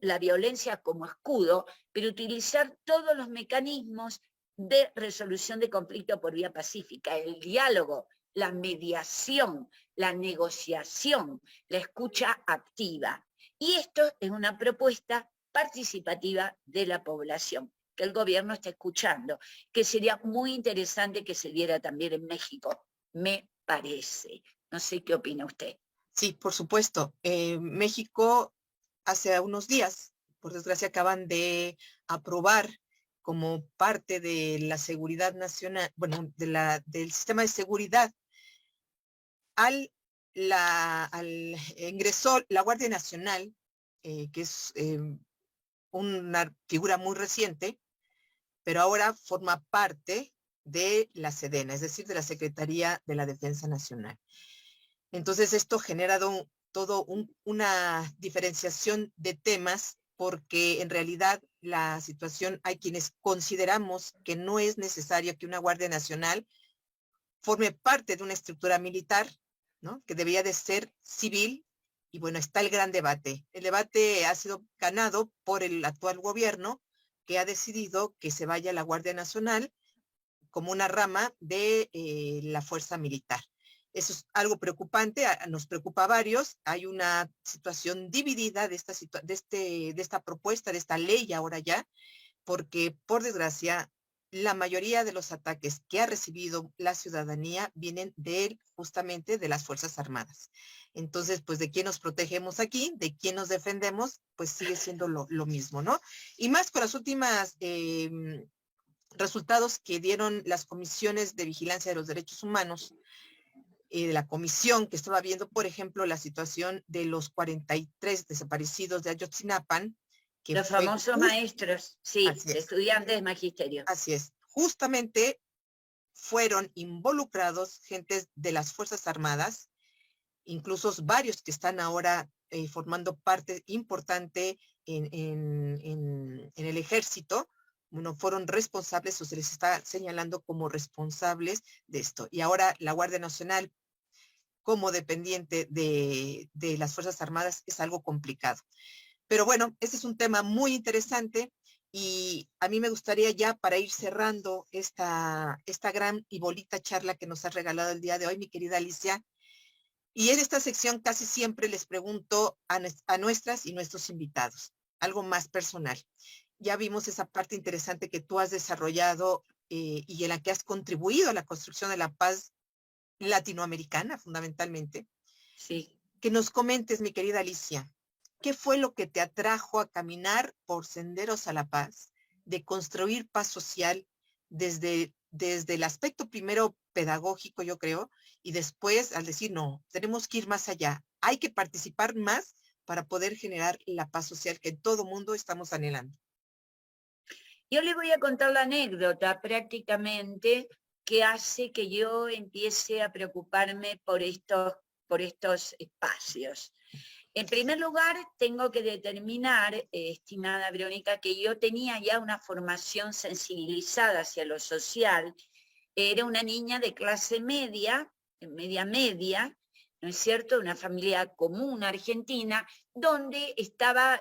la violencia como escudo, pero utilizar todos los mecanismos de resolución de conflicto por vía pacífica, el diálogo, la mediación, la negociación, la escucha activa. Y esto es una propuesta participativa de la población, que el gobierno está escuchando, que sería muy interesante que se diera también en México, me parece. No sé qué opina usted. Sí, por supuesto. México hace unos días por desgracia, acaban de aprobar como parte de la seguridad nacional, bueno, del sistema de seguridad, ingresó la Guardia Nacional, que es una figura muy reciente, pero ahora forma parte de la Sedena, es decir, de la Secretaría de la Defensa Nacional. Entonces, esto genera una diferenciación de temas, porque en realidad la situación, hay quienes consideramos que no es necesario que una Guardia Nacional forme parte de una estructura militar, ¿no? Que debería de ser civil, y bueno, está el gran debate. El debate ha sido ganado por el actual gobierno, que ha decidido que se vaya la Guardia Nacional como una rama de la fuerza militar. Eso es algo preocupante, nos preocupa a varios. Hay una situación dividida de esta propuesta, de esta ley ahora ya, porque por desgracia la mayoría de los ataques que ha recibido la ciudadanía vienen justamente de las Fuerzas Armadas. Entonces, pues, ¿de quién nos protegemos aquí? ¿De quién nos defendemos? Pues sigue siendo lo mismo, ¿no? Y más con las últimas resultados que dieron las comisiones de vigilancia de los derechos humanos, de la comisión que estaba viendo, por ejemplo, la situación de los 43 desaparecidos de Ayotzinapan, que los famosos maestros, sí, de estudiantes de magisterio. Así es. Justamente fueron involucrados gentes de las Fuerzas Armadas, incluso varios que están ahora formando parte importante en el ejército. Bueno, fueron responsables, o se les está señalando como responsables de esto. Y ahora la Guardia Nacional, como dependiente de las Fuerzas Armadas, es algo complicado. Pero bueno, este es un tema muy interesante, y a mí me gustaría, ya para ir cerrando esta gran y bonita charla que nos has regalado el día de hoy, mi querida Alicia, y en esta sección casi siempre les pregunto a nuestras y nuestros invitados algo más personal. Ya vimos esa parte interesante que tú has desarrollado y en la que has contribuido a la construcción de la paz latinoamericana, fundamentalmente. Sí. Que nos comentes, mi querida Alicia, ¿qué fue lo que te atrajo a caminar por senderos a la paz, de construir paz social desde el aspecto primero pedagógico, yo creo, y después al decir, no, tenemos que ir más allá, hay que participar más para poder generar la paz social que todo mundo estamos anhelando? Yo les voy a contar la anécdota prácticamente que hace que yo empiece a preocuparme por estos espacios. En primer lugar, tengo que determinar, estimada Verónica, que yo tenía ya una formación sensibilizada hacia lo social. Era una niña de clase media, media, ¿no es cierto?, una familia común argentina, donde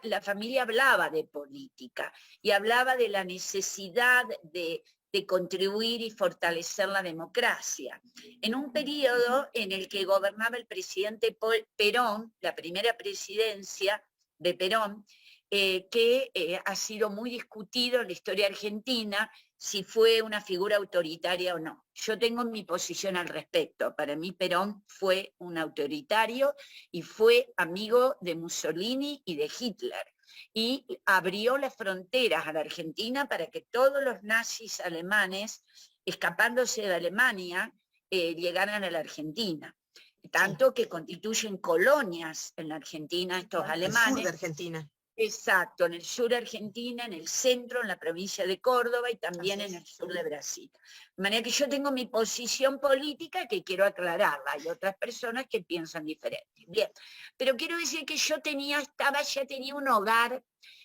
la familia hablaba de política y hablaba de la necesidad de contribuir y fortalecer la democracia. En un periodo en el que gobernaba el presidente Perón, la primera presidencia de Perón, que ha sido muy discutido en la historia argentina, si fue una figura autoritaria o no. Yo tengo mi posición al respecto. Para mí Perón fue un autoritario y fue amigo de Mussolini y de Hitler. Y abrió las fronteras a la Argentina para que todos los nazis alemanes, escapándose de Alemania, llegaran a la Argentina. Tanto que constituyen colonias en la Argentina estos alemanes. El sur de Argentina. Exacto, en el sur de Argentina, en el centro, en la provincia de Córdoba y también en el sur de Brasil. De manera que yo tengo mi posición política que quiero aclararla. Hay otras personas que piensan diferente. Bien, pero quiero decir que yo ya tenía un hogar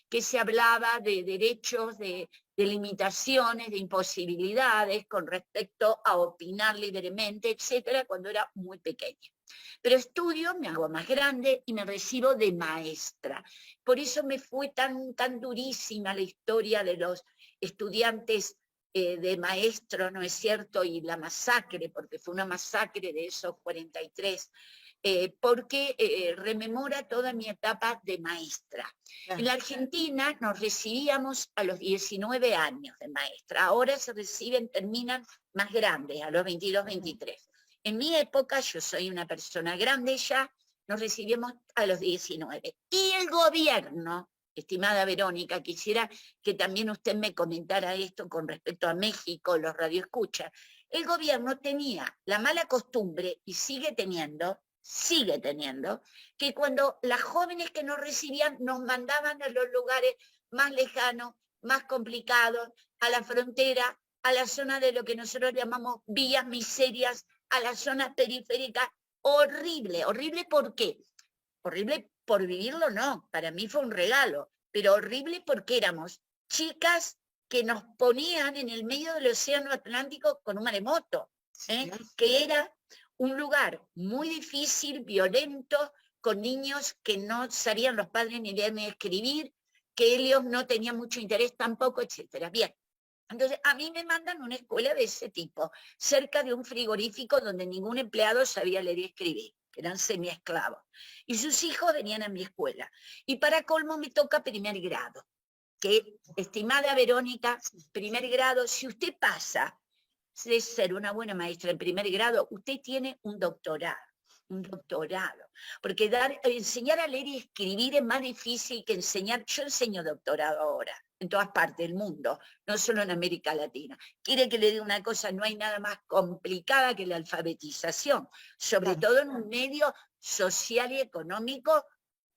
que se hablaba de derechos, de limitaciones, de imposibilidades con respecto a opinar libremente, etcétera, cuando era muy pequeña. Pero estudio, me hago más grande y me recibo de maestra. Por eso me fue tan durísima la historia de los estudiantes de maestros, ¿no es cierto? Y la masacre, porque fue una masacre de esos 43, porque rememora toda mi etapa de maestra. En la Argentina nos recibíamos a los 19 años de maestra, ahora terminan más grandes, a los 22, 23. En mi época, yo soy una persona grande ya, nos recibimos a los 19. Y el gobierno estimada Verónica, quisiera que también usted me comentara esto con respecto a México, los radioescuchas. El gobierno tenía la mala costumbre, y sigue teniendo, que cuando las jóvenes que nos recibían nos mandaban a los lugares más lejanos, más complicados, a la frontera, a la zona de lo que nosotros llamamos vías miserias, a las zonas periféricas. Horrible, horrible, ¿por qué? Horrible por vivirlo, no, para mí fue un regalo, pero horrible porque éramos chicas que nos ponían en el medio del océano Atlántico con un maremoto, que era un lugar muy difícil, violento, con niños que no sabían los padres ni leer ni escribir, que ellos no tenían mucho interés tampoco, etcétera. Bien, entonces a mí me mandan a una escuela de ese tipo, cerca de un frigorífico donde ningún empleado sabía leer y escribir, que eran semiesclavos, y sus hijos venían a mi escuela. Y para colmo me toca primer grado, que, estimada Verónica, primer grado, si usted pasa de ser una buena maestra en primer grado, usted tiene un doctorado, porque enseñar a leer y escribir es más difícil que enseñar. Yo enseño doctorado ahora, en todas partes del mundo, no solo en América Latina. Quiere que le diga una cosa, no hay nada más complicada que la alfabetización, sobre todo en un medio social y económico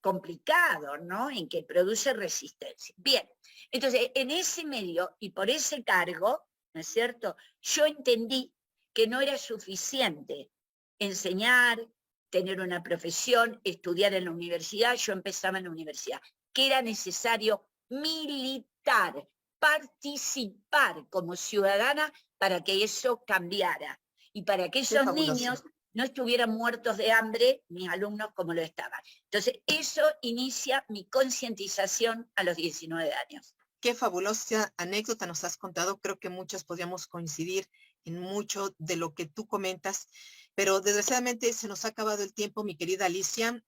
complicado, ¿no? En que produce resistencia. Bien, entonces, en ese medio y por ese cargo, ¿no es cierto?, yo entendí que no era suficiente enseñar, tener una profesión, estudiar en la universidad. Yo empezaba en la universidad, que era necesario militar, participar como ciudadana para que eso cambiara y para que esos niños no estuvieran muertos de hambre, mis alumnos, como lo estaban. Entonces, eso inicia mi concientización a los 19 años. Qué fabulosa anécdota nos has contado. Creo que muchos podríamos coincidir en mucho de lo que tú comentas, pero desgraciadamente se nos ha acabado el tiempo, mi querida Alicia.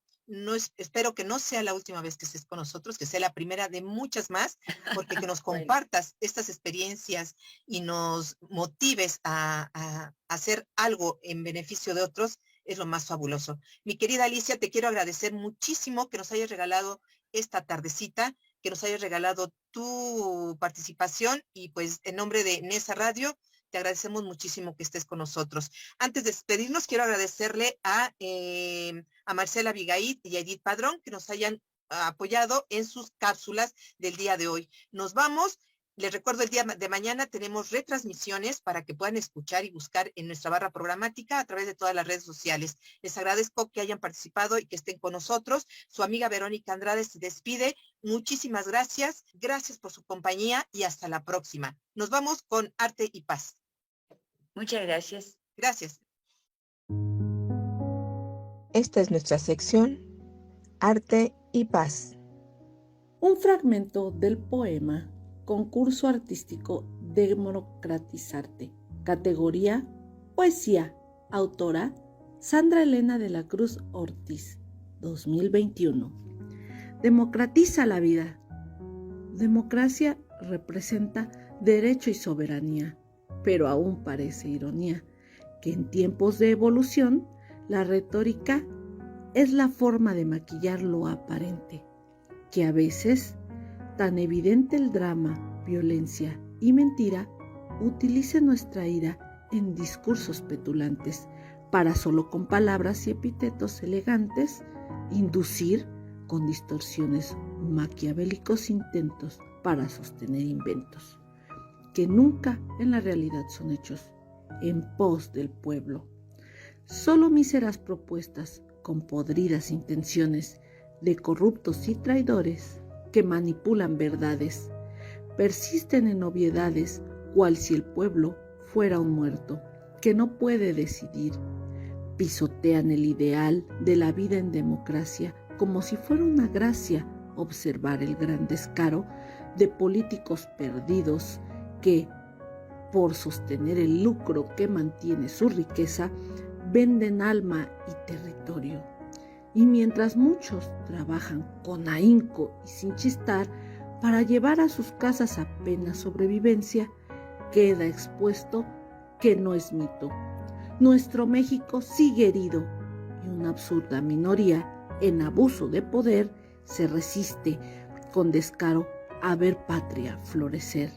Espero que no sea la última vez que estés con nosotros, que sea la primera de muchas más, porque que nos compartas estas experiencias y nos motives a hacer algo en beneficio de otros es lo más fabuloso. Mi querida Alicia, te quiero agradecer muchísimo que nos hayas regalado esta tardecita, que nos hayas regalado tu participación, y pues en nombre de Nesa Radio te agradecemos muchísimo que estés con nosotros. Antes de despedirnos, quiero agradecerle a Marcela Abigail y a Edith Padrón que nos hayan apoyado en sus cápsulas del día de hoy. Nos vamos. Les recuerdo, el día de mañana tenemos retransmisiones para que puedan escuchar y buscar en nuestra barra programática a través de todas las redes sociales. Les agradezco que hayan participado y que estén con nosotros. Su amiga Verónica Andrade se despide. Muchísimas gracias. Gracias por su compañía y hasta la próxima. Nos vamos con Arte y Paz. Muchas gracias. Gracias. Esta es nuestra sección Arte y Paz. Un fragmento del poema Concurso Artístico Democratizarte. Categoría Poesía. Autora Sandra Elena de la Cruz Ortiz. 2021. Democratiza la vida. Democracia representa derecho y soberanía, pero aún parece ironía que en tiempos de evolución la retórica es la forma de maquillar lo aparente, que a veces tan evidente el drama, violencia y mentira, utilice nuestra ira en discursos petulantes para solo con palabras y epítetos elegantes inducir con distorsiones maquiavélicos intentos para sostener inventos que nunca en la realidad son hechos en pos del pueblo. Solo míseras propuestas con podridas intenciones de corruptos y traidores que manipulan verdades, persisten en obviedades, cual si el pueblo fuera un muerto que no puede decidir. Pisotean el ideal de la vida en democracia como si fuera una gracia observar el gran descaro de políticos perdidos que, por sostener el lucro que mantiene su riqueza, venden alma y territorio. Y mientras muchos trabajan con ahínco y sin chistar para llevar a sus casas apenas sobrevivencia, queda expuesto que no es mito. Nuestro México sigue herido y una absurda minoría en abuso de poder se resiste con descaro a ver patria florecer.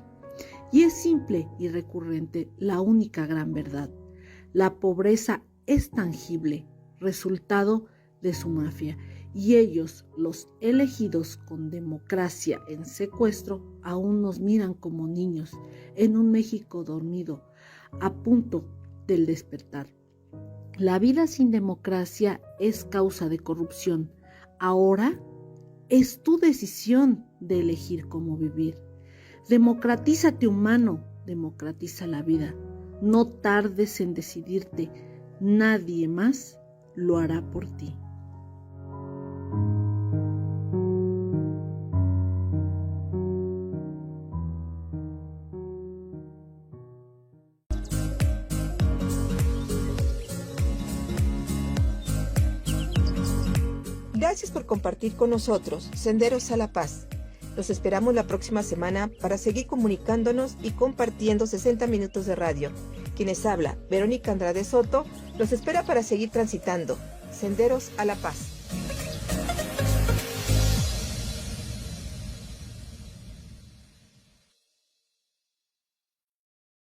Y es simple y recurrente la única gran verdad. La pobreza es tangible, resultado de su mafia, y ellos, los elegidos con democracia en secuestro, aún nos miran como niños en un México dormido, a punto del despertar. La vida sin democracia es causa de corrupción. Ahora es tu decisión de elegir cómo vivir. Democratízate, humano, democratiza la vida. No tardes en decidirte, nadie más lo hará por ti. Gracias por compartir con nosotros Senderos a la Paz. Los esperamos la próxima semana para seguir comunicándonos y compartiendo 60 minutos de radio. Quienes habla, Verónica Andrade Soto, los espera para seguir transitando Senderos a la Paz.